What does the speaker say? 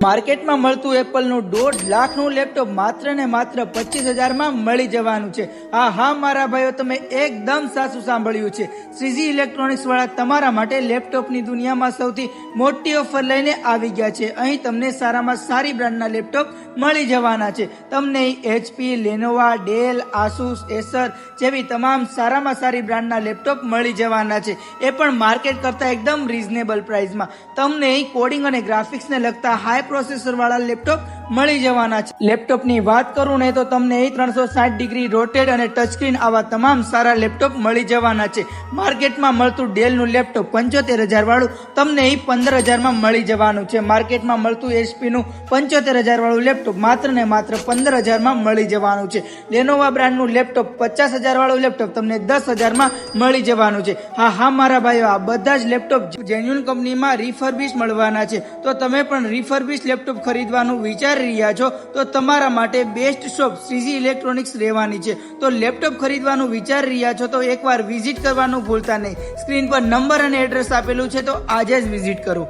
માર્કેટમાં મળતું એપલનું 1.5 લાખનું લેપટોપ માત્ર ને માત્ર 25,000 માં મળી જવાનું છે। હા મારા ભાઈઓ, તમે એકદમ સાચું સાંભળ્યું છે। શ્રીજી ઇલેક્ટ્રોનિક્સ વાળા તમારા માટે લેપટોપની દુનિયામાં સૌથી મોટી ઓફર લઈને આવી ગયા છે। અહીં તમને સારામાં સારી બ્રાન્ડના લેપટોપ મળી જવાના છે। તમને HP, Lenovo, del, Asus, Acer જેવી તમામ સારામાં સારી બ્રાન્ડના લેપટોપ મળી જવાના છે, એ પણ માર્કેટ કરતા એકદમ રીઝનેબલ પ્રાઇસમાં। તમને અહીં કોડિંગ અને ગ્રાફિક્સને લગતા હાઈ પ્રોસેસર વાળા લેપટોપ મળી જવાના છે। લેપટોપની વાત કરું ને તો તમને અહીં 360 ડિગ્રી રોટેટ અને ટચ સ્ક્રીન આવા તમામ સારા લેપટોપ મળી જવાના છે। માર્કેટમાં મળતું ડેલનું લેપટોપ 75,000 વાળું તમને અહીં 15,000 માં મળી જવાનું છે। માર્કેટમાં મળતું HP નું 75,000 વાળું લેપટોપ માત્ર ને માત્ર 15,000 માં મળી જવાનું છે। લેનોવા બ્રાન્ડનું લેપટોપ 50,000 વાળું લેપટોપ તમને 10,000 માં મળી જવાનું છે। હા મારા ભાઈઓ, આ બધા જ લેપટોપ જેન્યુન કંપનીમાં રિફર્બિશ મળવાના છે। તો તમે પણ રિફર્બિશ લેપટોપ ખરીદવાનું વિચારી રહ્યા છો તો તમારા માટે બેસ્ટ શોપ શ્રીજી ઇલેક્ટ્રોનિક્સ રહેવાની છે। તો લેપટોપ ખરીદવાનું વિચારી રહ્યા છો તો એકવાર વિઝિટ કરવાનું ભૂલતા નહીં। સ્ક્રીન પર નંબર અને એડ્રેસ આપેલું છે, તો આજે જ વિઝિટ કરો।